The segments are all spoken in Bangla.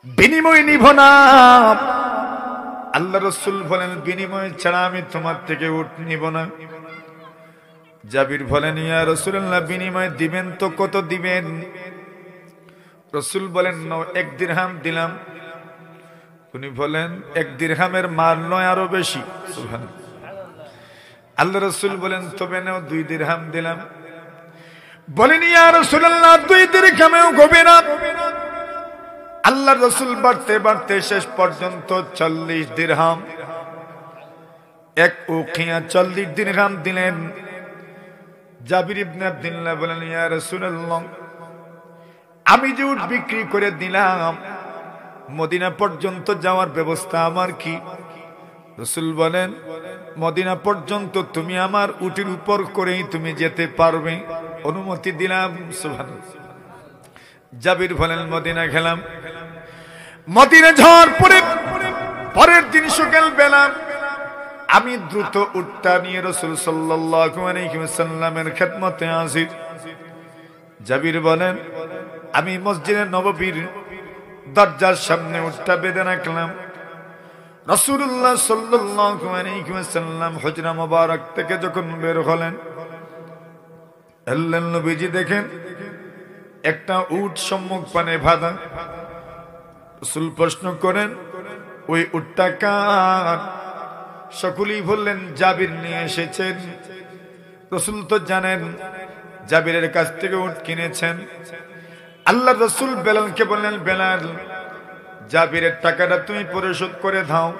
বিনিময় নিব না। আল্লাহ রাসূল বলেন বিনিময় ছাড়া আমি তোমার থেকে উট নিব না। জাবির বলেন ইয়া রাসূলুল্লাহ বিনিময় দিবেন তো কত দিবেন? রাসূল বলেন 1 দিরহাম দিলাম। উনি বলেন 1 দিরহামের মান নয় আরো বেশি। সুবহানাল্লাহ। আল্লাহ রাসূল বলেন তবে নাও 2 দিরহাম দিলাম। বলেন ইয়া রাসূলুল্লাহ 2 দিরহামেও হবে না। আল্লাহ রাসূল বাড়তে বাড়তে শেষ পর্যন্ত 40 দিরহাম, 1 উকিয়া 40 দিরহাম দিলেন। জাবির ইবনে আব্দুল্লাহ বলেন ইয়া রাসূলুল্লাহ আমি যে উট বিক্রি করে দিলাম মদিনা পর্যন্ত যাওয়ার ব্যবস্থা আমার কি? রাসূল বলেন মদিনা পর্যন্ত তুমি আমার উটের উপর করেই তুমি যেতে পারবে, অনুমতি দিলাম। সুবহানাল্লাহ। জাবির বলেন মদিনা গেলাম। মদিনা যাওয়ার পরে পরের দিন সকাল বেলা আমি দ্রুত উটটা নিয়ে রাসূল সাল্লাল্লাহু আলাইহি ওয়াসাল্লামের খেদমতে হাজির। জাবির বলেন আমি মসজিদে নববীর দরজার সামনে উটটা বেঁধে রাখলাম। রাসূলুল্লাহ সাল্লাল্লাহু আলাইহি ওয়াসাল্লাম হুজরা মুবারক থেকে যখন বের হলেন, আল্লাহর নবীজি দেখেন একটা উট সম্মুখ পানে বাঁধা। রাসূল প্রশ্ন করেন ওই উটটা কার? সকলেই বললেন জাবির নিয়ে এসেছেন। রাসূল তো জানেন জাবিরের কাছ থেকে উট কিনেছেন। আল্লাহ রাসূল বেলালকে বললেন বেলাল জাবিরের টাকাটা তুমি পরিশোধ করে দাও।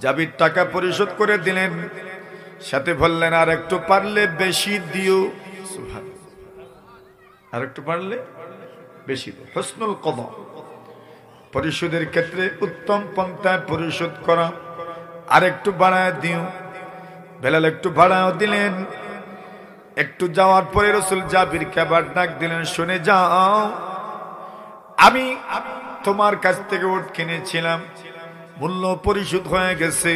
জাবির টাকা পরিশোধ করে দিলেন, সাথে বললেন আর একটু পারলে বেশি দিও। সুবহানাল্লাহ। আর একটু পারলে বেশি দিও। হুসনুল কদা, পরিশোধের ক্ষেত্রে উত্তম পন্থায় পরিশোধ করা। আর একটু বাড়ায় দিও। বেলাল একটু বাড়ায় দিলেন। একটু যাওয়ার পরে রাসূল জাবিরকে আবার ডাক দিলেন, শুনে যাও আমি তোমার কাছ থেকে উট কিনেছিলাম, মূল্য পরিশোধ হয়ে গেছে,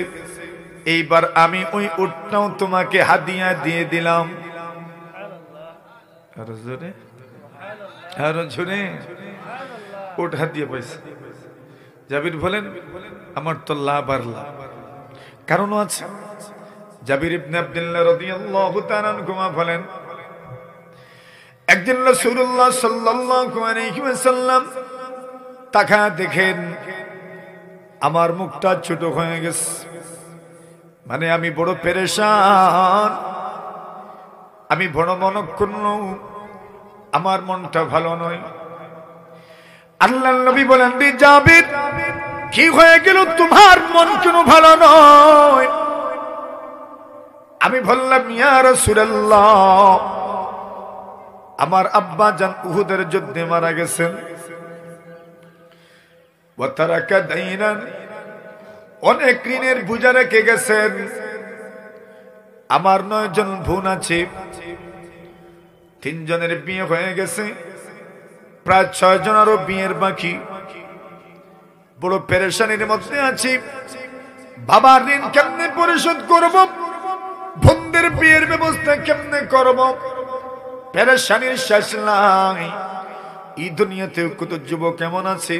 এইবার আমি ওই উটটাও তোমাকে হাদিয়া দিয়ে দিলাম। আরো জোরে, আরো জোরে। উট হাদিয়া পাইছে। জাবির বলেন আমার তো লাভ আর লাভ। কারণ আছে। জাবির ইবনে আব্দুল্লাহ রাদিয়াল্লাহু তাআলা আনহু বলেন একদিন রাসূলুল্লাহ সাল্লাল্লাহু আলাইহি ওয়াসাল্লাম তাকা দেখেন আমার মুখটা ছোট হয়ে গেছে, মানে আমি বড় পেরেশান, আমি বড় মনক্ষুণ্ণ, আমার মনটা ভালো নয়। আল্লাহর নবী বলেন জাবির কি হয়ে গেল, তোমার মন কেন ভালো নয়? আমি বললাম ইয়া রাসূলুল্লাহ আমার আব্বা জান উহুদের যুদ্ধে মারা গেছেন। ওয়া তারাকা দাইনান, অনেক ঋণের বোঝা রেখে গেছেন। আমার 9 জন বোন আছে, 3 জনের বিয়ে হয়ে গেছে, প্রায় 6 জন আরো বিয়ের বাকি। বড় পেরেশানির মধ্যে আছি। বাবার ঋণ কেমনে পরিশোধ করব? বোনদের বিয়ের ব্যবস্থা কেমনে করব? পেরেশানির শেষ নাই। এই দুনিয়াতে কত যুবক কেমন আছে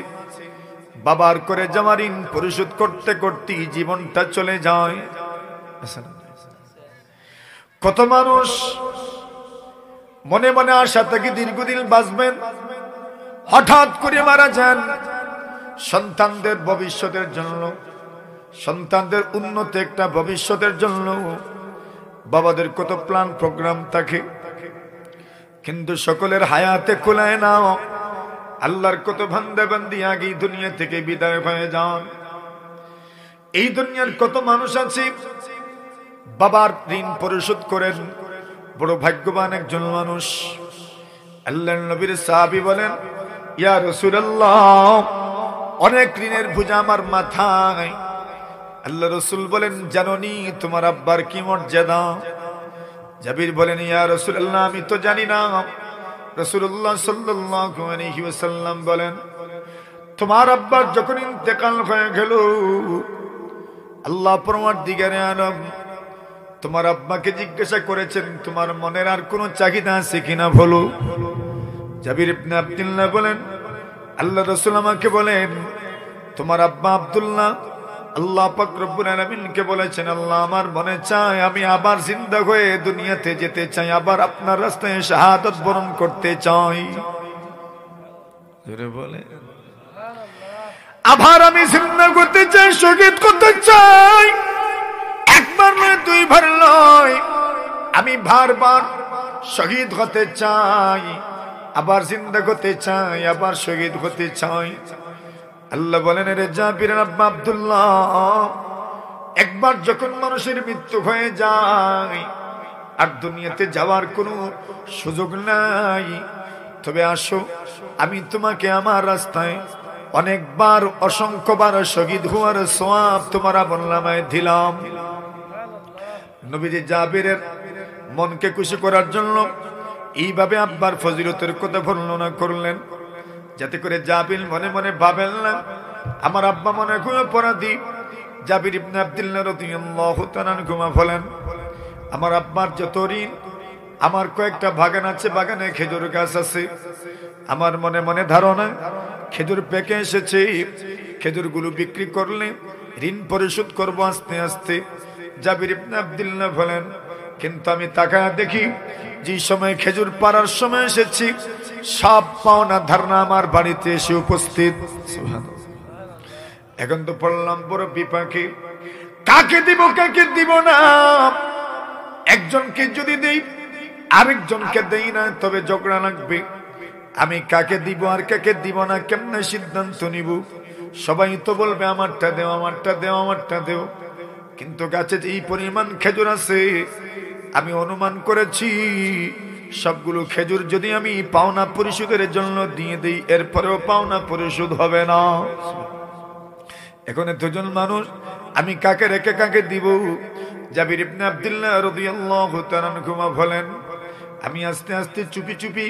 বাবার করে জমা ঋণ পরিশোধ করতে করতে জীবনটা চলে যায়। কত মানুষ মনে মনে আশা থেকে দীর্ঘদিন বাঁচবেন, হঠাৎ করে মারা যান। সন্তানদের ভবিষ্যতের জন্য, সন্তানদের উন্নত একটা ভবিষ্যতের জন্য বাবাদের কত প্ল্যান প্রোগ্রাম থাকে, কিন্তু সকলের হায়াতে কুলায় না। আল্লাহর কত বান্দা বান্দি আগে দুনিয়া থেকে বিদায় হয়ে যান। এই দুনিয়ার কত মানুষ আছে বাবার ঋণ পরিশোধ করেন, বড় ভাগ্যবান একজন মানুষ। আল্লাহর নবীর সাহাবী বলেন ইয়া রাসূলুল্লাহ অনেক ঋণের বোঝা আমার মাথায়। আল্লাহ রাসূল বলেন জানোনি তোমার আব্বার কি মর্যাদা? জাবির বলেন ইয়া রাসূলুল্লাহ আমি তো জানি না। রাসূলুল্লাহ সাল্লাল্লাহু আলাইহি ওয়াসাল্লাম বলেন তোমার আব্বার যখন ইন্তেকাল হয়ে গেল, আল্লাহ পরওয়ারদিগারে আলম তোমার আব্বাকে জিজ্ঞাসা করেছেন তোমার মনের আর কোনো চাহিদা আছে কিনা বলো। জাবির ইবনে আব্দুল্লাহ বলেন আল্লাহ রাসূল আমাকে বলেন, তোমার আব্বা আব্দুল্লাহ আল্লাহ পাক রব্বুল আলামিনকে বলেছেন, আল্লাহ আমার মনে চায় আমি আবার জিন্দা হয়ে দুনিয়াতে যেতে চাই, আবার আপনার রাস্তায় শাহাদাত বরণ করতে চাই। জোরে বলে, আবার আমি জিন্দা করতে চাই, শহীদ করতে চাই। একবার নয়, দুইবার নয়, আমি বারবার শহীদ হতে চাই, আবার জিন্দা হতে চাই, আবার শহীদ হতে চাই। আল্লাহ বলেন, রে জাবিরের আব্বা আব্দুল্লাহ, একবার যখন মানুষের মৃত্যু হয়ে যায় আর দুনিয়াতে যাওয়ার কোনো সুযোগ নাই, তবে আসো আমি তোমাকে আমার রাস্তায় অনেকবার অসংখ্যবার শহীদ হওয়ার সওয়াব তোমার আমলনামায় দিলাম। নবীজি জাবিরের মনকে খুশি করার জন্য এইভাবে আব্বার ফজিলতের কথা বর্ণনা করলেন, যাতে করে জাবির মনে মনে ভাবেন না আমার আব্বা মনে কোনো অপরাধী। জাবির ইবনে আব্দুল্লাহ রাদিয়াল্লাহু তাআলা আনহু বলেন, আমার আব্বার যত ঋণ, আমার কয়েকটা বাগান আছে, বাগানে খেজুর গাছ আছে, আমার মনে মনে ধারণা খেজুর পেকে এসেছে, খেজুরগুলো বিক্রি করলে ঋণ পরিশোধ করব আস্তে আস্তে। জাবির ইবনে আব্দুল্লাহ বলেন, কিন্তু আমি তাকায় দেখি যে সময় খেজুর পাড়ার সময় এসেছি, সব পাওনা ধারণা আমার বাড়িতে এসে উপস্থিত। এখন তো পড়লাম বড় বিপাকে, কাকে দিব কাকে দিব না। একজনকে যদি দেই আরেকজনকে দেই না, তবে ঝগড়া লাগবে। আমি কাকে দিব আর কাকে দিব না কেমনে সিদ্ধান্ত নিব? সবাই তো বলবে আমারটা দেও, আমারটা দেও, আমারটা দেও। কিন্তু গাছে যে পরিমাণ খেজুর আছে, আমি অনুমান করেছি সবগুলো খেজুর যদি আমি পাওনা পরিশোধের জন্য দিয়ে দিই, এরপরেও পাওনা পরিশোধ হবে না। এখন দুজন মানুষ, আমি কাকে রেখে কাকে দিব? জাবির ইবনে আব্দুল্লাহ রাদিয়াল্লাহু তাআলা আনহু বলেন, আমি আস্তে আস্তে চুপি চুপি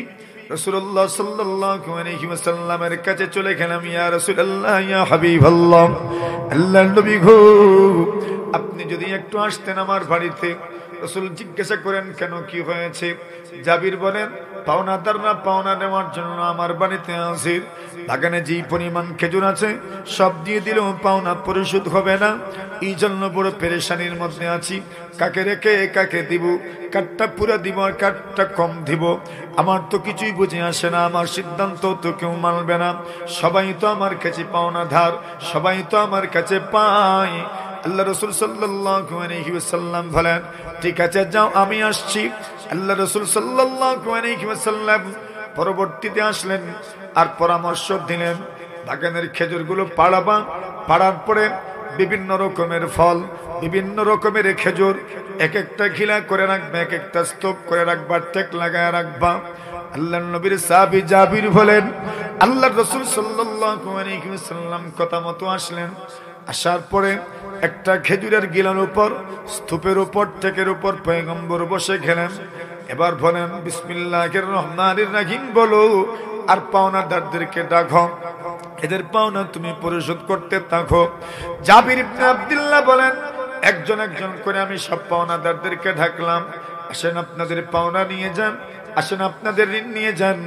রাসূলুল্লাহ সাল্লাল্লাহু আলাইহি ওয়াসাল্লামের কাছে চলে গেলাম। ইয়া রাসূলুল্লাহ, ইয়া হাবিবাল্লাহ, আল্লাহর নবী গো, আপনি যদি একটু আসতেন আমার বাড়িতে। রাসূল জিজ্ঞাসা করেন, কেন, কি হয়েছে? জাবির বলেন, পাওনাদাররা পাওনা নেওয়ার জন্য আমার বাড়িতে আসে, বাগানে যে পরিমাণ খেজুর আছে সব দিয়ে দিলেও পাওনা পরিশোধ হবে না, এই জন্য বড় পেরেশানির মধ্যে আছি। কাকে রেখে কাকে দিব, কাটটা পুরা দিব আর কাটটা কম দিব, আমার তো কিছুই বুঝে আসে না। আমার সিদ্ধান্ত তো কেউ মানবে না, সবাই তো আমার কাছে পাওনা ধার, সবাই তো আমার কাছে পায়। আল্লাহ রাসূল সাল্লাল্লাহু আলাইহি ওয়াসাল্লাম বলেন, ঠিক আছে যাও, আমি আসছি। আল্লাহ রাসূল সাল্লাল্লাহু আলাইহি ওয়াসাল্লাম পরবর্তীতে আসলেন আর পরামর্শ দিলেন, বাগানের খেজুরগুলো পাড়াবা, পাড়ার পরে বিভিন্ন রকমের ফল, বিভিন্ন রকমের খেজুর এক একটা ঘিলা করে রাখবে, এক একটা স্তূপ করে রাখবা, টেক লাগায় রাখবা। আল্লাহর নবীর সাহাবী জাবির বলেন, আল্লাহর রাসূল সাল্লাল্লাহু আলাইহি ওয়াসাল্লাম কথা মতো আসলেন। আসার পরে একটা খেজুরের গিলার উপর, স্তূপের উপর, টেকের উপর পয়গম্বর বসে গেলেন। এবার বলেন, বিসমিল্লাহির রহমানির রহিম বলো, আর পাওনাদারদেরকে ডাকো, এদের পাওনা তুমি পরিশোধ করতে থাকো। জাবির ইবনে আব্দুল্লাহ বলেন, একজন একজন করে আমি সব পাওনাদারদেরকে ডাকলাম, আসেন আপনাদের পাওনা নিয়ে যান, আসেন আপনাদের ঋণ নিয়ে যান,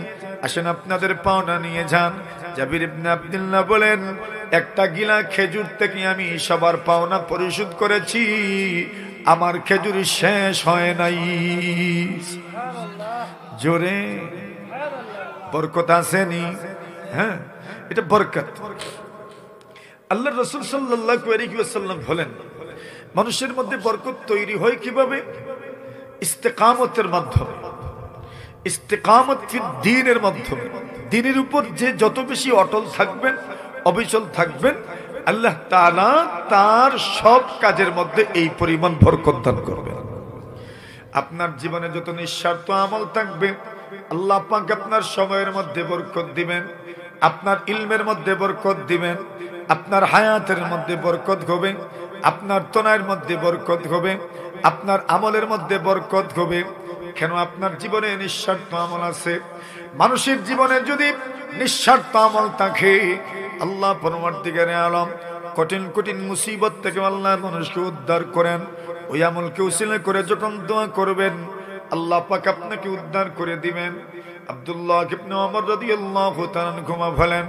আসেন আপনাদের পাওনা নিয়ে যান। জাবির ইবনে আব্দুল্লাহ বলেন, একটা গিলা খেজুর থেকে আমি সবার পাওনা পরিশোধ করেছি, আমার খেজুর শেষ হয় নাই। জোরে বরকত আসেনি? হ্যাঁ, এটা বরকত। আল্লাহর রাসূল সাল্লাল্লাহু আলাইহি ওয়াসাল্লাম বলেন, মানুষের মধ্যে বরকত তৈরি হয় কিভাবে? ইস্তেকামতের মাধ্যমে, ইস্তেকামত ফিদ দ্বীনের মাধ্যমে। দ্বীনের উপর যে যত বেশি অটল থাকবেন, অবিচল থাকবেন, আল্লাহ তাআলা তার সব কাজের মধ্যে এই পরিমাণ বরকত দান করবেন। আপনার জীবনে যত নিঃস্বার্থ আমল থাকবে, আল্লাহ পাক আপনার সময়ের মধ্যে বরকত দিবেন, আপনার ইলমের মধ্যে বরকত দিবেন, আপনার হায়াতের মধ্যে বরকত হবে, আপনার তনার মধ্যে বরকত হবে, আপনার আমলের মধ্যে বরকত হবে। কেন? আপনার জীবনে নিঃস্বার্থ আমল আছে। মানুষের জীবনে যদি নিঃস্বার্থ আমল থাকে, আল্লাহ পরবর্তীকারে আলম কঠিন কঠিন মুসিবত থেকে আল্লাহ মানুষকে উদ্ধার করেন। ওই আমলকে উসিলা করে যখন দোয়া করবেন, আল্লাহ পাক আপনাকে উদ্ধার করে দিবেন। আব্দুল্লাহ ইবনে ওমর রাদিয়াল্লাহু তাআলা আনহুমা বলেন,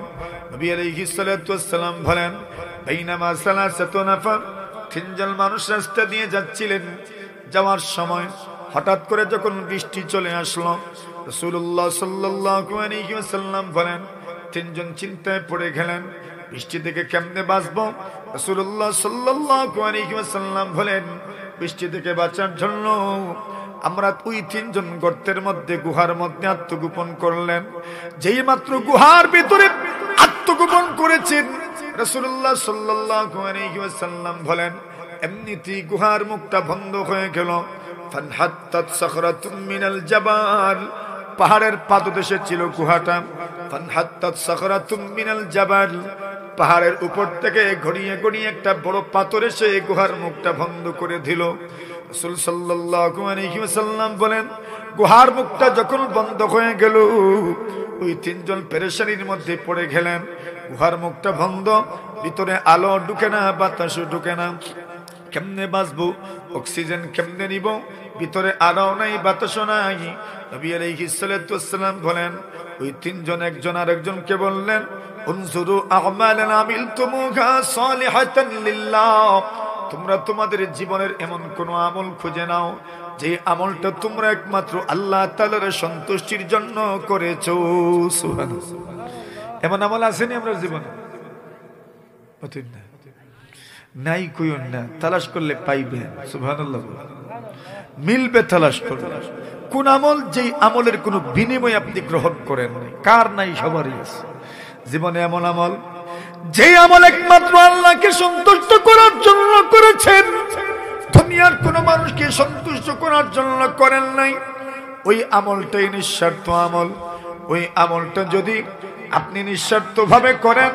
নবী আলাইহিস সালাতু ওয়াস সালাম বলেন, বাইনামা সালাসাতু নাফার, তিনজন মানুষ রাস্তা দিয়ে যাচ্ছিলেন, যাওয়ার সময় হঠাৎ করে যখন বৃষ্টি চলে আসলো, রাসূলুল্লাহ সাল্লাল্লাহু আলাইহি ওয়াসাল্লাম বলেন, তিনজন চিন্তায় পড়ে গেলেন, বৃষ্টি থেকে কেমনে বাঁচবো। রাসূলুল্লাহ সাল্লাল্লাহু আলাইহি ওয়াসাল্লাম বলেন, বৃষ্টি থেকে বাঁচার জন্য আমরা ওই তিনজন গর্তের মধ্যে, গুহার মধ্যে আত্মগোপন করলেন। যেই মাত্র গুহার ভিতরে আত্মগোপন করেছেন, রাসূলুল্লাহ সাল্লাল্লাহু আলাইহি ওয়াসাল্লাম বলেন, এমনিতেই গুহার মুখটা বন্ধ হয়ে গেল। ফানহাত্তাত সাখরাতুম মিনাল জাবাল, পাহাড়ের পাদদেশে ছিল গুহাটা। ফানহাত্তাত সাখরাতুম মিনাল জাবাল, পাহাড়ের উপর থেকে গড়িয়ে গড়িয়ে একটা বড় পাথর এসে গুহার মুখটা বন্ধ করে দিল। রাসূল সাল্লাল্লাহু আলাইহি ওয়াসাল্লাম বলেন, গুহার মুখটা যখন বন্ধ হয়ে গেল, ওই তিনজন পেরেশানির মধ্যে পড়ে গেলেন। গুহার মুখটা বন্ধ, ভিতরে আলো ঢুকে না, বাতাসও ঢুকে না, কেমনে বাঁচবো, অক্সিজেন কেমনে নিব, ভিতরে আলো নাই, বাতাসও নাই। নবী আলাইহিস সালাতু ওয়াস সালাম বলেন, ওই তিনজন একজন আরেকজনকে বললেন, উনজুরু আমালান আমিলতুমুহা সালিহাতান লিল্লাহ, তোমরা তোমাদের জীবনের এমন কোন আমল খুঁজে নাও যে আমলটা তোমরা একমাত্র আল্লাহ তাআলার সন্তুষ্টির জন্য করেছো। সুবহানাল্লাহ। এমন আমল আসেনি আমরা জীবনে? নাই, কইন না, তালাশ করলে পাইবেন। সুবহানাল্লাহ। মিলবে তালাশ করলে। কোন আমল যেই আমলের কোনো বিনিময় আপনি গ্রহণ করেন নাই? কার নাই? সবারই আছে জীবনে এমন আমল যে আমল একমাত্র আল্লাহকে সন্তুষ্ট করার জন্য করেছেন, দুনিয়ার কোন মানুষকে সন্তুষ্ট করার জন্য করেন নাই। ওই আমলটাই নিঃস্বার্থ আমল। ওই আমলটা যদি আপনি নিঃস্বার্থ ভাবে করেন,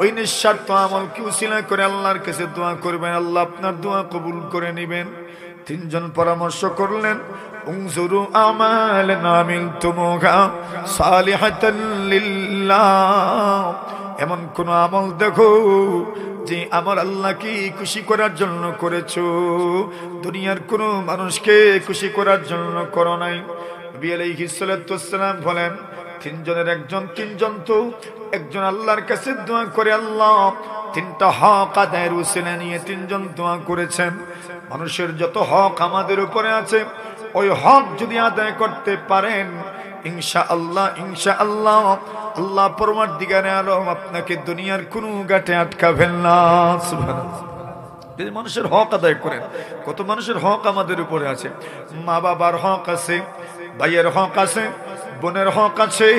ওই নিঃস্বার্থ আমল কি উসিলা করে আল্লাহর কাছে দোয়া করবেন, আল্লাহ আপনার দোয়া কবুল করে নেবেন। তিনজন পরামর্শ করলেন, উনজুরু আমালান আমিলতুমুহা সালিহাতান লিল্লাহ, এমন কোন আমল দেখো যে আমল আল্লাহকে খুশি করার জন্য করেছো, দুনিয়ার কোন মানুষকে খুশি করার জন্য করো নাই। নবী আলাইহিস সালাতু ওয়াস সালাম বলেন, তিনজনের একজন, তিনজন তো একজন আল্লাহর কাছে দোয়া করে, আল্লাহ তিনটা হক আদায়ের উসিলা নিয়ে তিনজন দোয়া করেছেন। মানুষের যত হক আমাদের উপরে আছে, ওই হক যদি আদায় করতে পারেন, ইনশাআল্লাহ ইনশাআল্লাহ আল্লাহ পরমার্দিগারে আলম আপনাকে দুনিয়ার কোনো গাঁটে আটকাবেন না। সুবহানাল্লাহ। যদি মানুষের হক আদায় করেন, কত মানুষের হক আমাদের উপরে আছে। মা বাবার হক আছে, ভাইয়ের হক আছে, বোনের হক আছে,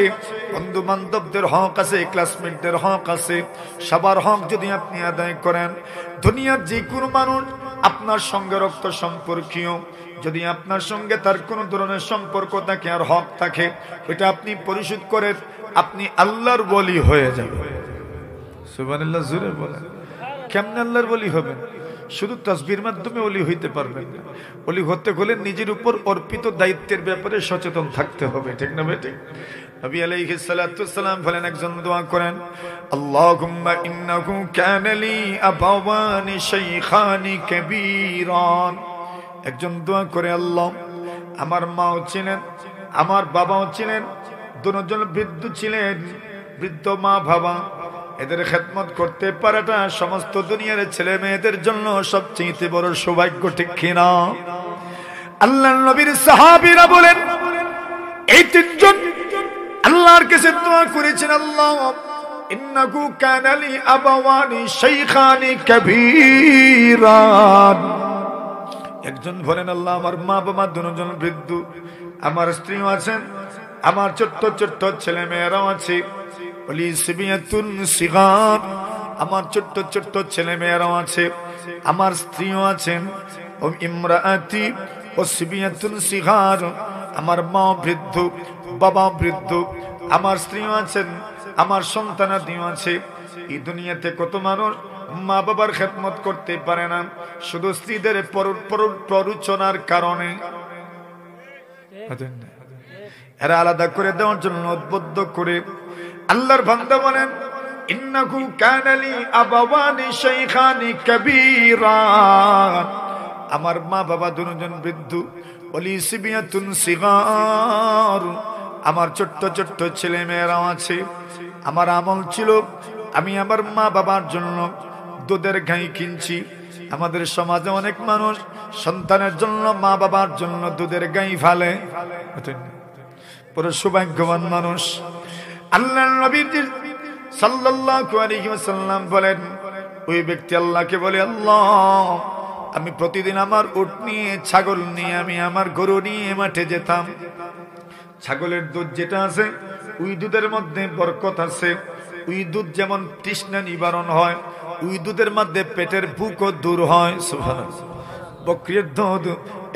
বন্ধু বান্ধবদের হক আছে, ক্লাসমেটদের হক আছে। সবার হক যদি আপনি আদায় করেন, দুনিয়ার যে কোনো মানুষ আপনার সঙ্গে রক্ত সম্পর্কীয়, যদি আপনার সঙ্গে তার কোন ধরনের সম্পর্ক থাকে আর হক থাকে, ওইটা আপনি পরিশোধ করে আপনি আল্লাহর ওলি হয়ে যাবেন। সুবহানাল্লাহ। জোরে বলেন। কেমনে আল্লাহর ওলি হবেন? শুধু তাসবির মাধ্যমে ওলি হইতে পারবেন না। ওলি হতে হলে নিজের উপর অর্পিত দায়িত্বের ব্যাপারে সচেতন থাকতে হবে, ঠিক না বেটি? নবী আলাইহিস সালাতু ওয়াস সালাম বলেন, একজন দোয়া করেন, আল্লাহুম্মা ইন্নাহু কানা লি আবাওয়ানি শাইখানি কাবীরান। একজন দোয়া করে, আল্লাহ আমার মাও ছিলেন, আমার বাবাও ছিলেন, দুজন বৃদ্ধ ছিলেন, বৃদ্ধ মা বাবা, এদের খেদমত করতে পারাটা সমস্ত দুনিয়ার ছেলে মেয়েদের জন্য সবচেয়ে বড় সৌভাগ্য, ঠিক কিনা? আল্লাহর নবীর সাহাবীরা বলেন, এই তিনজন আল্লাহর কাছে দোয়া করেছেন, আল্লাহ ইন্নাহু কানা লি আবাওয়ানি শাইখানি কাবীরান। একজন বলেন, আল্লাহ আমার মা বাবা দুজন বৃদ্ধ, আমার স্ত্রীও আছেন, আমার ছোট্ট ছোট্ট ছেলে মেয়েরাও আছে, বলি সিবিয়াতুন সিগার, আমার ছোট্ট ছোট্ট ছেলে মেয়েরাও আছে, আমার স্ত্রীও আছেন, ও ইমরাআতি ও সিবিয়াতুন সিগার, আমার মা বৃদ্ধ, বাবা বৃদ্ধ, আমার স্ত্রীও আছেন, আমার সন্তানাদিও আছে। এই দুনিয়াতে কত মানুষ মা বাবার খেদমত করতে পারে না, শুধু স্ত্রীদের প্ররোচনার কারণে। এরা আলাদা করে দেওয়ার জন্য উদ্বুদ্ধ করে আল্লাহর বান্দা বলেন, ইন্নাহু কানা লি আবাওয়ানি শাইখানি কাবীরান, আমার মা বাবা দুজন বৃদ্ধ, ওলি সিবিয়াতুন সিগার, আমার ছোট্ট ছোট্ট ছেলে মেয়েরাও আছে। আমার আমল ছিল আমি আমার মা বাবার জন্য দুধের গাই কিনছি। আমাদের সমাজে অনেক মানুষ সন্তানের জন্য মা বাবার জন্য দুধের গাই ফেলে। পুরো সৌভাগ্যবান মানুষ। আল্লাহর নবী সাল্লাল্লাহু আলাইহি ওয়াসাল্লাম বলেন, ওই ব্যক্তি আল্লাহকে বলে, আল্লাহ আমি প্রতিদিন আমার উট নিয়ে ছাগল নিয়ে আমি আমার গরু নিয়ে মাঠে যেতাম। ছাগলের দুধ যেটা আছে ওই দুধের মধ্যে বরকত আছে। ওই দুধ যেমন তৃষ্ণা নিবারণ হয়, ওই দুধের মধ্যে পেটের ভুকও দূর হয়। সুবহানাল্লাহ। বকরির দুধ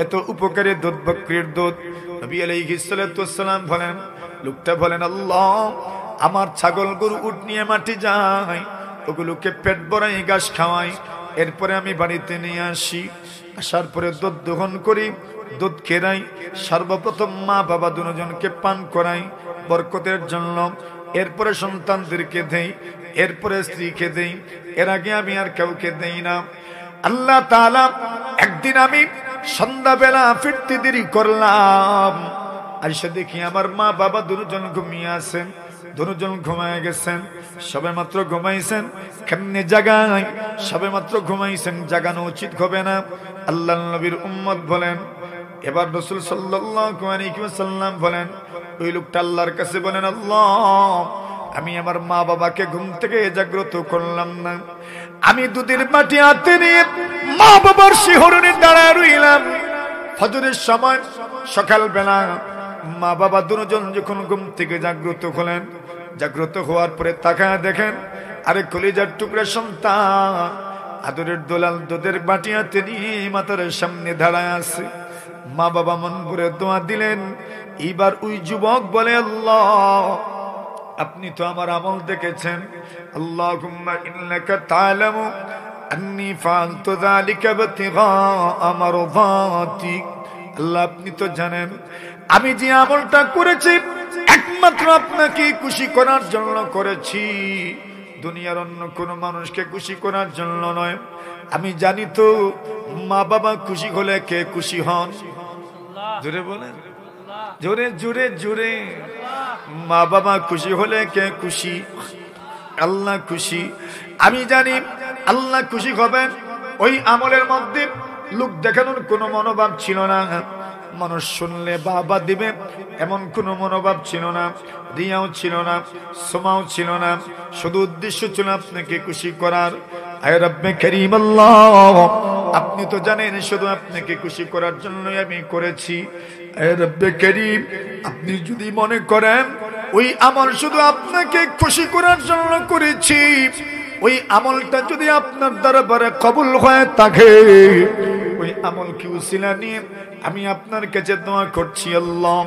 এত উপকারী দুধ, বকরির দুধ। নবী আলাইহিস সালাতু ওয়াসসালাম বলেন, লোকটা বলেন, আল্লাহ আমার ছাগল গরু উট নিয়ে মাঠে যায়, ওগুলোকে পেট ভরাই ঘাস খাওয়াই, এরপরে আমি বাড়িতে নিয়ে আসি। আসার পরে দুধ দহন করি, দুধ খেরাই, সর্বপ্রথম মা বাবা দুজনকে পান করাই বরকতের জন্য। এরপরে সন্তানদেরকে দেই, এরপরে স্ত্রীকে দেই, এর আগে আমি আর কাউকে দেই না। আল্লাহ তাআলা একদিন আমি সন্ধ্যাবেলা ফিরতে দেরি করলাম, আইসা দেখি আমার মা বাবা দুজন ঘুমিয়ে আছেন, দুজন ঘুমায় গেছেন। সবে মাত্র ঘুমাইছেন, কেমনে জাগাই? সবে মাত্র ঘুমাইছেন, জাগানো উচিত হবে না। আল্লাহর নবীর উম্মত বলেন, এবার রাসূল সাল্লাল্লাহু আলাইহি ওয়াসাল্লাম বলেন, ওই লোকটা আল্লাহর কাছে বলেন, আল্লাহ আমি আমার মা বাবাকে ঘুম থেকে জাগ্রত করলাম না, আমি দুধের বাটি হাতে নিয়ে মা বাবার শিহরণে দাঁড়ায় রইলাম। ফজরের সময় সকালবেলা মা বাবা দুজন যখন ঘুম থেকে জাগ্রত হলেন, জাগ্রত হওয়ার পরে তাকায় দেখেন আরে কলিজার টুকরা সন্তান আদরের দোলাল দুধের বাটি হাতে নিয়ে মাতার সামনে দাঁড়ায় আছে। মা বাবা মন ভরে দোয়া দিলেন। এইবার ওই যুবক বলে, আল্লাহ আপনি তো আমার আমল দেখেছেন, আল্লাহুম্মা ইন্নাকা তা'লামু আন্নী ফাআলতু যালিকা ইবতিগাআ মারদাতিক। আল্লাহ আপনি তো জানেন আমি যে আমলটা করেছি একমাত্র আপনাকে খুশি করার জন্য করেছি, দুনিয়ার অন্য কোনো মানুষকে খুশি করার জন্য নয়। আমি জানি তো মা বাবা খুশি হলে কে খুশি হন? জোরে বলেন, জোরে জোরে জোরে। মা বাবা খুশি হলে কে খুশি? আল্লাহ খুশি। আমি জানি আল্লাহ খুশি হবেন। ওই আমলের মধ্যে লোক দেখানোর কোনো মনোভাব ছিল না, মানুষ শুনলে বাবা দিবে এমন কোনো মনোভাব ছিল না, রিয়াও ছিল না, সোমাও ছিল না। শুধু উদ্দেশ্য ছিল আপনাকে খুশি করার। আয় রব্বে করিম আল্লাহ আপনি তো জানেন শুধু আপনাকে খুশি করার জন্যই আমি করেছি। আয় রব্বে করিম আপনি যদি মনে করেন ওই আমল শুধু আপনাকে খুশি করার জন্য করেছি, ওই আমলটা যদি আপনার দরবারে কবুল হয়ে থাকে, ওই আমল কি উসিলা নিয়ে আমি আপনার কাছে দোয়া করছি, আল্লাহ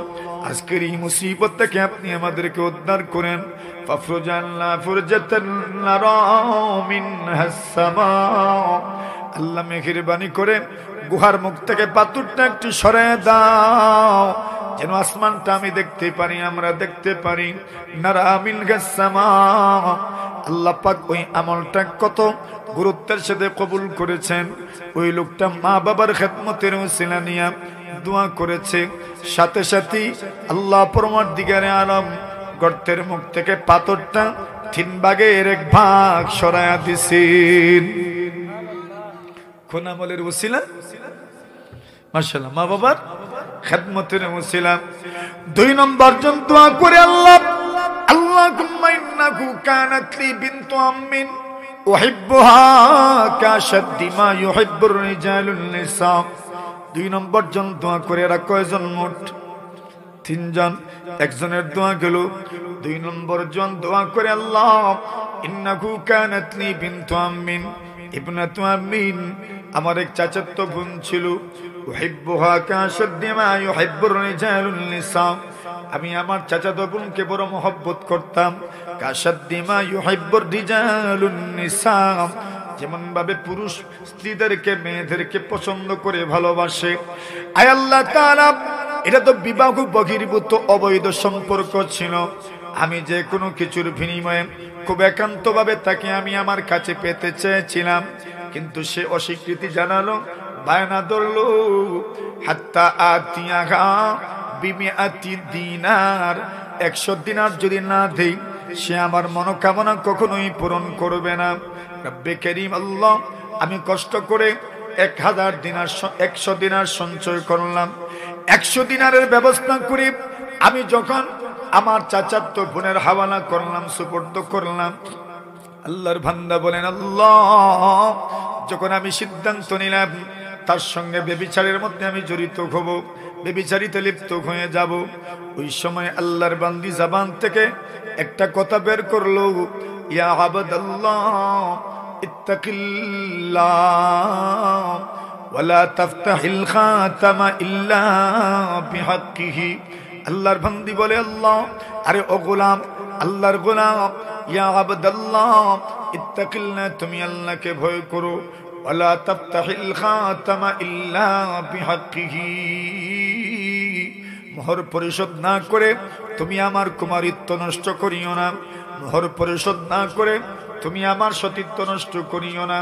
আজকের এই মুসিবত থেকে আপনি আমাদেরকে উদ্ধার করেন। ফাফরুজান্না ফুরজাতান নারা মিনহাস সামা। আল্লাহ মেহেরবানি করে গুহার মুখ থেকে পাথরটা একটু সরায় দাও, যেন আসমানটা আমি দেখতে পারি, আমরা দেখতে পারি। নারা মিনহাস সামা। আল্লাহ পাক ওই আমলটা কত গুরুত্বের সাথে কবুল করেছেন। ওই লোকটা মা বাবার খেদমতের উসিলা নিয়ে দোয়া করেছে, সাথে সাথে আল্লাহ পরমার্দিগারে আলম গর্তের মুখ থেকে পাথরটা 3 ভাগের 1 ভাগ সরায়া দিছেন। কোন আমলের উসিলা? মাশাআল্লাহ, মা বাবার খেদমতের উসিলা। 2 নম্বর জন দোয়া করে আল্লাহ, আল্লাহুম্মা ইন্নাহু কানাত লি বিনতু আম্মিন উহিব্বুহা কাশাদ্দি মা ইউহিব্বুর রিজালুন নিসা। 2 নম্বর জন দোয়া করে। এরা কয়জন মোট? 3 জন। একজনের দোয়া গেল। 2 নম্বর জন দোয়া করে আল্লাহ ইন্নাহু কানাত লি বিনতু আম্মিন ইবনাতু আম্মিন, আমার এক চাচাতো বোন ছিল, উহিব্বুহা কাশাদ্দি মা ইউহিব্বুর রিজালুন নিসা, আমি আমার চাচাতো বোনকে বড় মহব্বত করতাম। কাশাদ্দি মা ইউহিব্বুর রিজালুন নিসা, যেমন ভাবে পুরুষ স্ত্রীদেরকে মেয়েদেরকে পছন্দ করে ভালোবাসে। আয় আল্লাহ তাআলা এটা তো বিবাহ বহির্ভূত অবৈধ সম্পর্ক ছিল। আমি যে কোনো কিছুর বিনিময়ে খুব একান্তভাবে তাকে আমি আমার কাছে পেতে চেয়েছিলাম, কিন্তু সে অস্বীকৃতি জানালো, বায়না ধরলো, হাত্তা আতিয়াহা বিমিআতি দিনার, 100 দিনার যদি না দেই সে আমার মনোকামনা কখনোই পূরণ করবে না। রব্বে করিম আল্লাহ, আমি কষ্ট করে 1000 দিনার 100 দিনার সঞ্চয় করলাম। 100 দিনারের ব্যবস্থা করে আমি যখন আমার চাচাতো বোনের হাওয়ালা করলাম, সুপর্দ করলাম। আল্লাহর বান্দা বলেন, আল্লাহ, যখন আমি সিদ্ধান্ত নিলাম তার সঙ্গে ব্যভিচারের মধ্যে আমি জড়িত হব, ব্যভিচারিতে লিপ্ত হয়ে যাব, ওই সময় আল্লাহর বান্দি জবান থেকে একটা কথা বের করলো, ইয়া আবাদাল্লাহ ইত্তাকিল্লাহ ওয়ালা তাফতাহিল খাতামা ইল্লা বিহাক্কিহি। আল্লাহর বান্দি বলে, আল্লাহ, আরে ও গোলাম, আল্লাহর গোলাম, ইয়া আবাদাল্লাহ ইত্তাকিল্লাহ, তুমি আল্লাহকে ভয় করো, ওয়ালা তাফতাহিল খাতামা ইল্লা বিহাক্কিহি, মোহর পরিশোধ না করে তুমি আমার কুমারিত্ব নষ্ট করিও না, মোহর পরিশোধ না করে তুমি আমার সতীত্ব নষ্ট করিও না।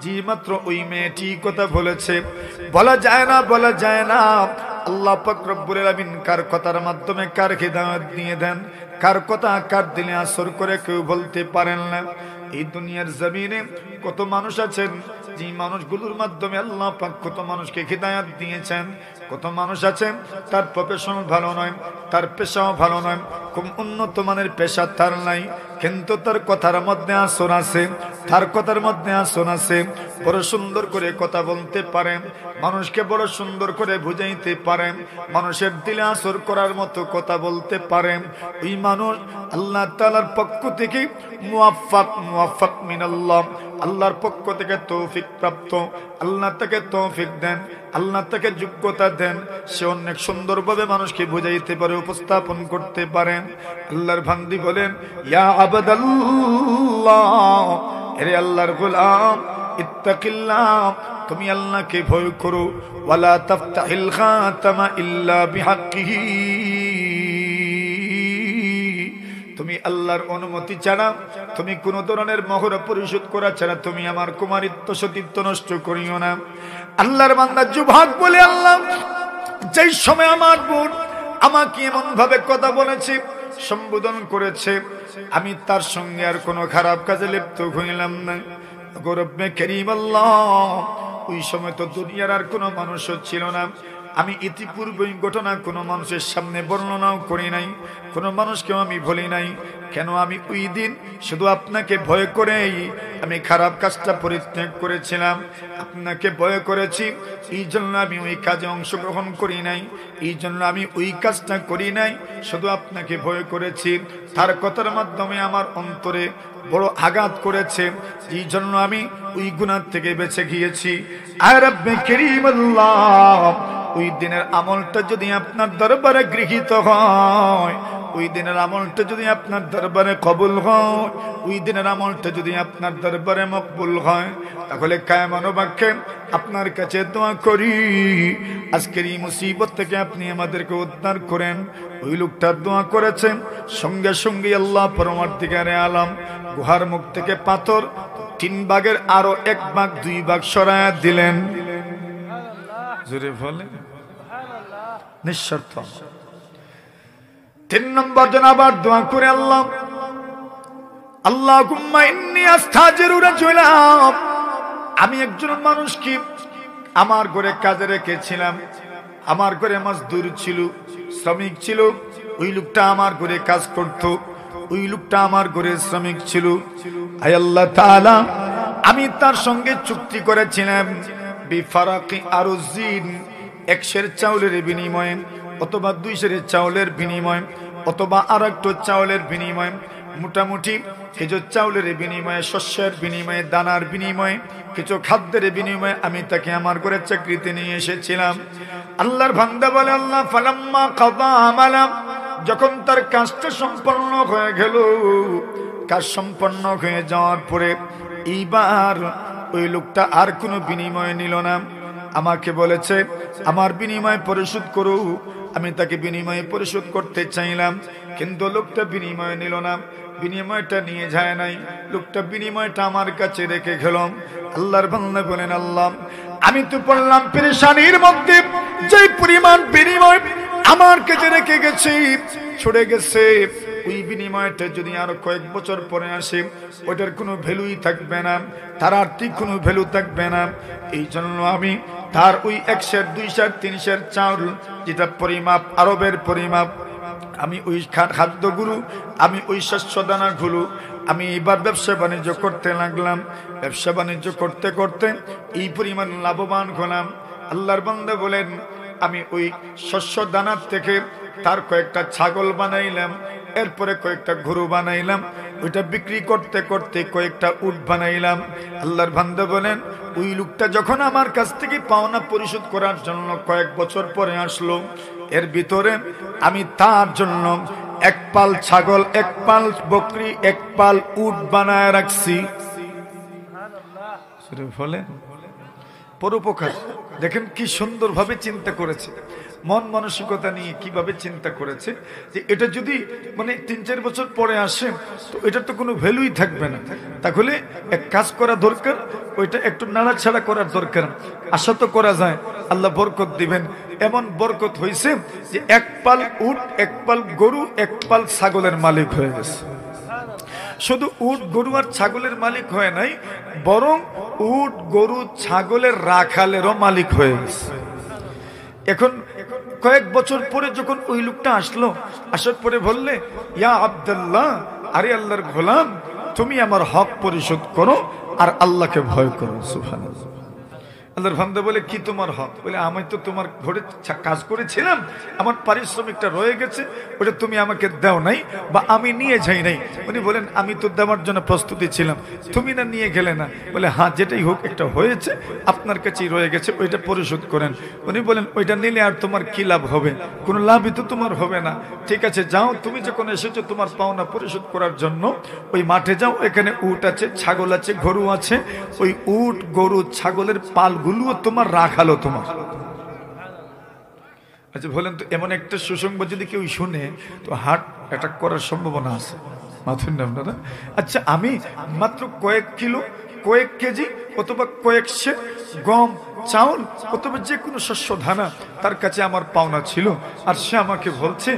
জি মাত্র ওই মেয়েটি কথা বলেছে, বলা যায় না, বলা যায় না। আল্লাহ পাক রব্বুল আলামিন কার কথার মাধ্যমে কার হিদায়াত দিয়ে দেন, কার কথা কার দিলে আসর করে কেউ বলতে পারেন না। এই দুনিয়ার জমিনে কত মানুষ আছেন, যে মানুষগুলোর মাধ্যমে আল্লাহ পাক কত মানুষকে হিদায়াত দিয়েছেন। কত মানুষ আছেন তার প্রফেশন ভালো নয়, তার পেশাও ভালো নয়, খুব উন্নত মানের পেশা তার নাই, কিন্তু তার কথার মধ্যে আসর আছে, তার কথার মধ্যে আসর আছে। বড় সুন্দর করে কথা বলতে পারেন, মানুষকে বড় সুন্দর করে বুঝাইতে পারেন, মানুষের দিলে আসর করার মতো কথা বলতে পারেন। ওই মানুষ আল্লাহ তাআলার পক্ষ থেকে মুওয়াফফাক মিনাল্লাহ, আল্লাহর পক্ষ থেকে তৌফিক প্রাপ্ত, আল্লাহ তাকে তৌফিক দেন, আল্লাহ তাকে যোগ্যতা দেন, সে অনেক সুন্দরভাবে মানুষকে বুঝাইতে পারে, উপস্থাপন করতে পারেন। আল্লাহর বান্দি বলেন, ইয়া আবাদাল্লাহ, হে আল্লাহর গোলাম, ইত্তাকিল্লাহ, তুমি আল্লাহকে ভয় করো, ওয়ালা তাফতাহিল খাতামা ইল্লা বিহাক্কিহি, তুমি আল্লাহর অনুমতি ছাড়া, তুমি কোন ধরনের মোহর পরিশোধ করা ছাড়া তুমি আমার কুমারিত্ব সতীত্ব নষ্ট করিও না। আল্লাহর বান্দা যুবক বলে, আল্লাহ, যেই সময় আমার বোন আমাকে এমন ভাবে কথা বলেছে, সম্বোধন করেছে, আমি তার সঙ্গে আর কোনো খারাপ কাজে লিপ্ত হইলাম না। রব্বে করিম আল্লাহ, ওই সময় তো দুনিয়ার আর কোনো মানুষও ছিল না। আমি ইতিপূর্বে ঘটনা কোনো মানুষের সামনে বর্ণনাও করি নাই, কোনো মানুষকেও আমি বলি নাই। কেন? আমি ওই দিন শুধু আপনাকে ভয় করেই আমি খারাপ কাজটা পরিত্যাগ করেছিলাম, আপনাকে ভয় করেছি, এই জন্য আমি ওই কাজে অংশগ্রহণ করি নাই, এই জন্য আমি ওই কাজটা করি নাই, শুধু আপনাকে ভয় করেছি। তার কথার মাধ্যমে আমার অন্তরে বড় আঘাত করেছে, এই জন্য আমি ওই গুনাহ থেকে বেঁচে গিয়েছি। আর রব্বে করিম আল্লাহ, ওই দিনের আমলটা যদি আপনার দরবারে গৃহীত হয়, ওই দিনের আমলটা যদি আপনার দরবারে কবুল হয়, ওই দিনের আমলটা যদি আপনার দরবারে মকবুল হয়, তাহলে কায়মানুবাক্যে আপনার কাছে দোয়া করি, আজকের এই মুসিবত থেকে আপনি আমাদেরকে উদ্ধার করেন। ওই লোকটা দোয়া করেছেন, সঙ্গে সঙ্গে আল্লাহ পরমার্থিকারে আলম গুহার মুখ থেকে পাথর 3 ভাগের আরো 1 ভাগ 2 ভাগ সরায়া দিলেন। জোরে বলেন নিঃশর্ত। 3 নম্বর জন আবার দোয়া করে, আল্লাহ, আল্লাহুম্মা ইন্নী আস্তাজিরু রাজুলাম, আমি একজন মানুষকে আমার ঘরে কাজে রেখেছিলাম, আমার ঘরে মজদুর ছিল, শ্রমিক ছিল, ওই লোকটা আমার ঘরে কাজ করত, ওই লোকটা আমার ঘরে শ্রমিক ছিল। আয় আল্লাহ তাআলা, আমি তার সঙ্গে চুক্তি করেছিলাম বিফারাকি আরুজিন, 1 সের চাউলের বিনিময়ে, অথবা 2 সের চাউলের বিনিময়ে, অথবা আর একটু চাউলের বিনিময়ে, মোটামুটি কিছু চাউলের বিনিময়ে, শস্যের বিনিময়ে, দানার বিনিময়ে, কিছু খাদ্যের বিনিময়ে আমি তাকে আমার ঘরে চাকরিতে নিয়ে এসেছিলাম। আল্লাহর বান্দা বলে, আল্লাহ, ফালাম্মা কাদা আমালা, যখন তার কাজটা সম্পন্ন হয়ে গেল, কাজ সম্পন্ন হয়ে যাওয়ার পরে এইবার ওই লোকটা আর কোনো বিনিময় নিল না, আমাকে বলেছে আমার বিনিময় পরিশোধ করো। আমি তাকে বিনিময় পরিশোধ করতে চাইলাম, কিন্তু লোকটা বিনিময় নিল না, বিনিময়টা নিয়ে যায় নাই, লোকটা বিনিময়টা আমার কাছে রেখে গেলাম। আল্লাহর বান্দা বলেন, আল্লাহ, আমি তো পড়লাম পেরেশানির মধ্যে, যে পরিমাণ বিনিময় আমার কাছে রেখে গেছে, ছড়ে গেছে, ওই বিনিময়টা যদি আরো কয়েক বছর পরে আসে ওইটার কোনো ভ্যালুই থাকবে না, তার আর্থিক কোনো ভ্যালু থাকবে না। এই জন্য আমি তার ওই 1 সের 2 সের 3 সের চাউল, যেটা পরিমাপ আরবের পরিমাপ, আমি ওই খাদ্যগুলো, আমি ওই শস্য দানাগুলো আমি এবার ব্যবসা বাণিজ্য করতে লাগলাম। ব্যবসা বাণিজ্য করতে করতে এই পরিমাণ লাভবান হলাম। আল্লাহর বান্দা বলেন, আমি ওই শস্য দানার থেকে তার কয়েকটা ছাগল বানাইলাম, এরপরে কয়েকটা গরু বানাইলাম, ওইটা বিক্রি করতে করতে কয়েকটা উট বানাইলাম। আল্লাহর বান্দা বলেন, ওই লোকটা যখন আমার কাছ থেকে পাওনা পরিশোধ করার জন্য কয়েক বছর পরে আসলো, এর ভিতরে আমি তার জন্য 1 পাল ছাগল, 1 পাল বকরি, 1 পাল উট বানায় রাখছি। বলেন পরোপকার, দেখেন কি সুন্দরভাবে চিন্তা করেছে, মন মানসিকতা নিয়ে কিভাবে চিন্তা করেছে যে এটা যদি মানে 3-4 বছর পরে আসে তো এটার তো কোনো ভ্যালুই থাকবে না। তাহলে এক কাজ করা দরকার, ওইটা একটু নাড়াছাড়া করার দরকার। আশা তো করা যায় আল্লাহ বরকত দিবেন। এমন বরকত হয়েছে যে 1 পাল উট, 1 পাল গরু, 1 পাল ছাগলের মালিক হয়ে গেছে। শুধু উট গরু আর ছাগলের মালিক হয় নাই, বরং উট গরু ছাগলের রাখালেরও মালিক হয়ে গেছে। এখন কয়েক বছর পরে যখন ওই লোকটা আসলো, আসার পরে বললে, ইয়া আব্দুল্লাহ, আরে আল্লাহর গোলাম, তুমি আমার হক পরিশোধ করো আর আল্লাহকে ভয় করো। সুবহানাল্লাহ। আল্লাহর বান্দা বলে, কি তোমার হক? বলে, আমি তো তোমার ঘরে কাজ করেছিলাম, আমার পারিশ্রমিকটা রয়ে গেছে, ওটা তুমি আমাকে দাও নাই বা আমি নিয়ে যাই নাই। উনি বলেন, আমি তো দেওয়ার জন্য প্রস্তুতি ছিলাম, তুমি না নিয়ে গেলে না। বলে, হ্যাঁ, যেটাই হোক একটা হয়েছে, আপনার কাছেই রয়ে গেছে, ওইটা পরিশোধ করেন। উনি বলেন, ওইটা নিলে আর তোমার কি লাভ হবে? কোনো লাভই তো তোমার হবে না। ঠিক আছে, যাও, তুমি যখন এসেছো তোমার পাওনা পরিশোধ করার জন্য, ওই মাঠে যাও, এখানে উট আছে, ছাগল আছে, গরু আছে, ওই উট গরু ছাগলের পাল গুলো তোমার রাখালো তোমার। আচ্ছা বলেন তো, এমন একটা সুসংবাদ যদি কেউ শুনে তো হার্ট অ্যাটাক করার সম্ভাবনা আছে? মাথুন না আপনারা? আচ্ছা, আমি মাত্র কয়েক কিলো, কয়েক কেজি অথবা কয়েক সের গম, চাউল অথবা যে কোনো শস্য দানা তার কাছে আমার পাওনা ছিল, আর সে আমাকে বলছে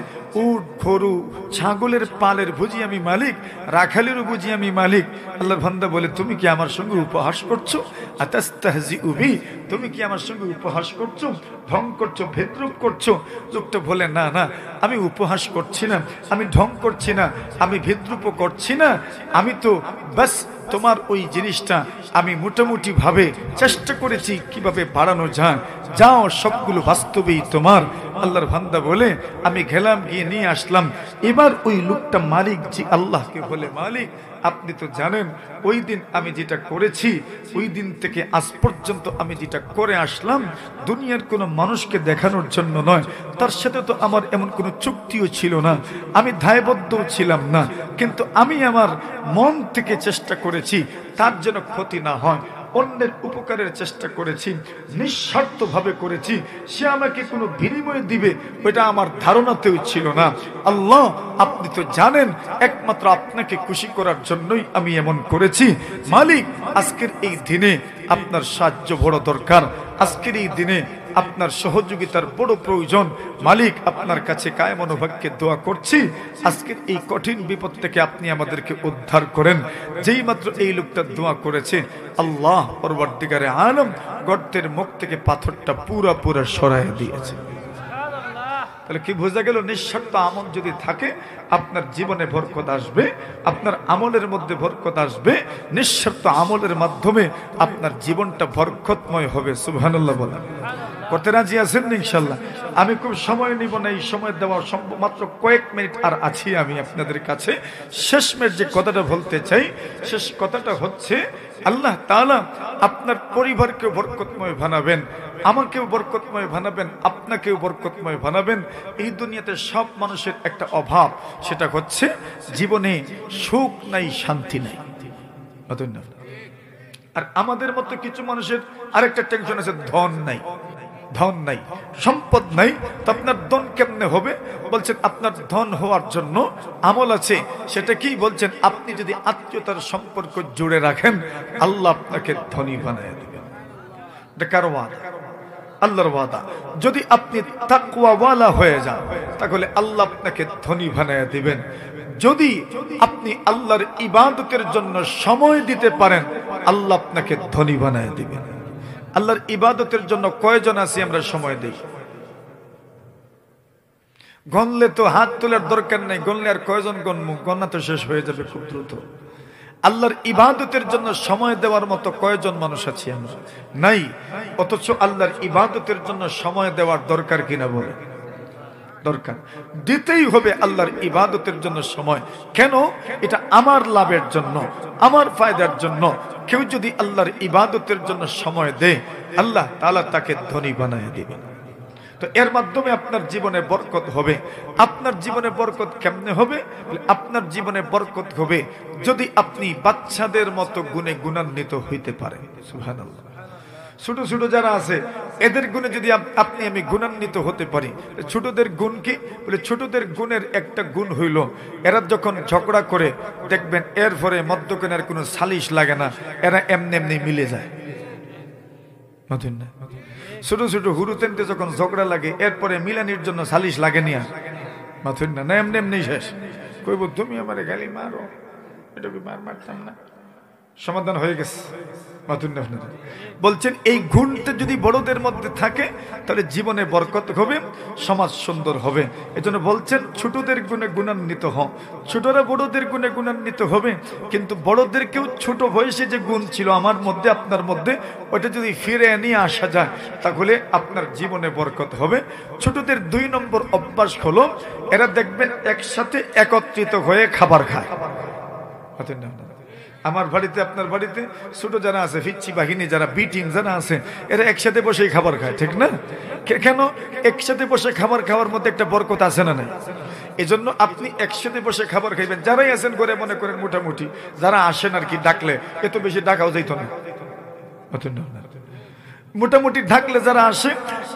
উট গরু ছাগলের পালের বুঝি আমি মালিক, রাখালেরও বুঝি আমি মালিক। আল্লাহর বান্দা বলে, তুমি কি আমার সঙ্গে উপহাস করছো? আতাস্তাহজিউ বি, তুমি কি আমার সঙ্গে উপহাস করছো, ঢং করছো, ভেদ্রুপ করছো? লোকটা বলে, না না, আমি উপহাস করছি না, আমি ঢং করছি না, আমি ভেদ্রুপও করছি না, আমি তো বাস তোমার ওই জিনিসটা আমি মোটামুটি ভাবে চেষ্টা করেছি কিভাবে বাড়ানো যায়, যাও সবগুলো বাস্তবেই তোমার। আল্লাহর বান্দা বলে, আমি গেলাম, গিয়ে নিয়ে আসলাম। এবার ওই লোকটা মালিক জি আল্লাহকে বলে, মালিক আপনি তো জানেন ওই দিন আমি যেটা করেছি, ওই দিন থেকে আজ পর্যন্ত আমি যেটা করে আসলাম দুনিয়ার কোনো মানুষকে দেখানোর জন্য নয়, তার সাথে তো আমার এমন কোনো চুক্তিও ছিল না, আমি দায়বদ্ধও ছিলাম না, কিন্তু আমি আমার মন থেকে চেষ্টা করেছি তার যেন ক্ষতি না হয়, অন্যের উপকারের চেষ্টা করেছি, নিঃস্বার্থভাবে করেছি। সে আমাকে কোনো বিনিময় দিবে ওইটা আমার ধারণাতেও ছিল না। আল্লাহ আপনি তো জানেন একমাত্র আপনাকে খুশি করার জন্যই আমি এমন করেছি। মালিক আজকের এই দিনে আপনার সাহায্য বড় দরকার, আজকের এই দিনে আপনার সহযোগিতার বড় প্রয়োজন। মালিক আপনার কাছে কায়মনোবাক্যে দোয়া করছি, আজকের এই কঠিন বিপদ থেকে আপনি আমাদেরকে উদ্ধার করেন। যেই মাত্র এই লোকটা দোয়া করেছে, আল্লাহ পরবর্তীকারে আলম গর্তের মুখ থেকে পাথরটা পুরা পুরা সরাই দিয়েছে। তাহলে কি বোঝা গেল? নিঃস্বার্থ আমল যদি থাকে আপনার জীবনে বরকত আসবে, আপনার আমলের মধ্যে বরকত আসবে। নিঃস্বার্থ আমলের মাধ্যমে আপনার জীবনটা বরকতময় হবে। সুবহানাল্লাহ বলেন। করতে রাজি আছেন ইনশাআল্লাহ? আমি খুব সময় নিব না, এই সময় দেওয়ার সম্ভব মাত্র কয়েক মিনিট আর আছি আমি আপনাদের কাছে। শেষমেশ যে কথাটা বলতে চাই, শেষ কথাটা হচ্ছে আল্লাহ তাআলা আপনার পরিবারকেও বরকতময় বানাবেন, আমাকেও বরকতময় বানাবেন, আপনাকেও বরকতময় বানাবেন। এই দুনিয়াতে সব মানুষের একটা অভাব, সেটা হচ্ছে জীবনে সুখ নাই, শান্তি নাই। আর আমাদের মতো কিছু মানুষের আরেকটা টেনশন আছে, ধন নাই, ধন নাই, সম্পদ নাই। তো আপনার ধন কেমনে হবে? বলছেন আপনার ধন হওয়ার জন্য আমল আছে। সেটা কি বলছেন? আপনি যদি আত্মীয়তার সম্পর্ক জুড়ে রাখেন, আল্লাহ আপনাকে ধনী বানায় দেবেন। এটা কার ওয়াদা? আল্লাহর ওয়াদা। যদি আপনি তাকওয়াওয়ালা হয়ে যান তাহলে আল্লাহ আপনাকে ধনী বানায় দিবেন। যদি আপনি আল্লাহর ইবাদতের জন্য সময় দিতে পারেন আল্লাহ আপনাকে ধনী বানায় দিবেন। আল্লাহর ইবাদতের জন্য কয়জন আছি আমরা সময় দেই? গণলে তো হাত তোলার দরকার নেই, গণলে আর কয়জন গণমু? গণনা তো শেষ হয়ে যাবে খুব দ্রুত। আল্লাহর ইবাদতের জন্য সময় দেওয়ার মতো কয়জন মানুষ আছি আমরা? নাই। অথচ আল্লাহর ইবাদতের জন্য সময় দেওয়ার দরকার কিনা বলে? দরকার, দিতেই হবে আল্লাহর ইবাদতের জন্য সময়। কেন? এটা আমার লাভের জন্য, আমার ফায়দার জন্য। কেউ যদি আল্লাহর ইবাদতের জন্য সময় দেয় আল্লাহ তাআলা তাকে ধনী বানায় দিবেন। তো এর মাধ্যমে আপনার জীবনে বরকত হবে। আপনার জীবনে বরকত কেমনে হবে? আপনার জীবনে বরকত হবে যদি আপনি বাচ্চাদের মতো গুণে গুণান্বিত হইতে পারেন। সুবহানাল্লাহ। ছোট ছোট যারা আছে এদের গুণে যদি আপনি আমি গুণান্বিত হতে পারি। ছোটদের গুণ কি? বলে ছোটদের গুণের একটা গুণ হইল এরা যখন ঝগড়া করে দেখবেন এরপরে মধ্যখানের কোনো সালিশ লাগে না, এরা এমনি এমনি মিলে যায়। ছোট ছোট হুরুতেনতে যখন ঝগড়া লাগে এরপরে মিলানির জন্য সালিশ লাগে নিয়া মাথুন না, এমনি এমনি শেষ। কইব তুমি আমারে গালি মারো, এটা কি মারতাম না, সমাধান হয়ে গেছে। বলছেন এই গুণটা যদি বড়দের মধ্যে থাকে তাহলে জীবনে বরকত হবে, সমাজ সুন্দর হবে। এজন্য বলছেন ছোটদের গুণে গুণান্বিত হও। ছোটরা বড়দের গুণে গুণান্বিত হবে, কিন্তু বড়দেরকেও ছোট বয়সে যে গুণ ছিল আমার মধ্যে আপনার মধ্যে ওটা যদি ফিরে নিয়ে আসা যায় তাহলে আপনার জীবনে বরকত হবে। ছোটদের 2 নম্বর অভ্যাস হলো এরা দেখবেন একসাথে একত্রিত হয়ে খাবার খায়। আমার বাড়িতে আপনার বাড়িতে ছোট যারা আছে, ফিচ্ছি বাহিনী যারা, বি টিম যারা আছে, এরা একসাথে বসেই খাবার খায়, ঠিক না? কেন? একসাথে বসে খাবার খাওয়ার মধ্যে একটা বরকত আছে না নাই? এজন্য আপনি একসাথে বসে খাবার খাইবেন। যারাই আছেন করে মনে করেন মোটামুটি, যারা আসেন আর কি ডাকলে, এত বেশি ডাকাও যাইত না, মোটামুটি ঢাকলে যারা আসে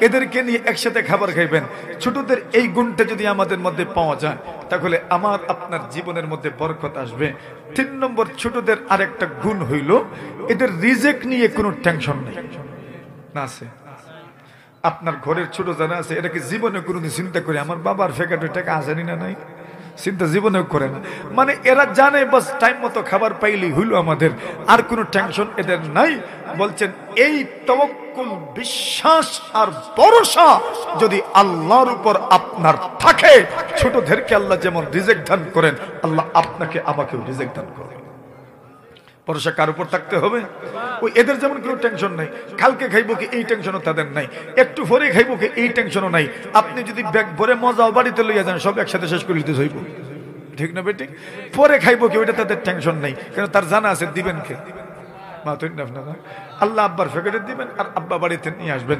এদেরকে নিয়ে একসাথে খাবার খাইবেন। ছোটদের এই গুণটা যদি আমাদের মধ্যে পাওয়া যায় তাহলে আমার আপনার জীবনের মধ্যে বরকত আসবে। 3 নম্বর ছোটদের আরেকটা গুণ হইল এদের রিজেক নিয়ে কোনো টেনশন নেই। না আছে আপনার ঘরের ছোট যারা আছে এটাকে জীবনে কোনোদিন চিন্তা করে আমার বাবার ফেকাটে টাকা আসেনি না নাই, চিন্তা জীবনেও করে না। মানে এরা জানে বাস টাইম মতো খাবার পাইলেই হইল আমাদের, আর কোনো টেনশন এদের নাই। বলছেন এই তাওয়াক্কুল, বিশ্বাস আর ভরসা যদি আল্লাহর উপর আপনার থাকে, ছোটদেরকে আল্লাহ যেমন রিজেক দান করেন আল্লাহ আপনাকে আমাকেও রিজেক দান করেন। ভরসা কার উপর থাকতে হবে? ওই এদের যেমন কোনো টেনশন নাই, কালকে খাইবো কি এই টেনশনও তাদের নাই, একটু পরে খাইবো কি এই টেনশনও নাই। আপনি যদি ব্যাগ ভরে মজাও বাড়িতে লইয়া যান সব একসাথে শেষ করে দিতে হইব, ঠিক না বেটি? পরে খাইবো কি ওইটা তাদের টেনশন নাই, কারণ তার জানা আছে দিবেন কে। আল্লাহ আব্বার ফেকেটে দিবেন আর আব্বা বাড়িতে নিয়ে আসবেন।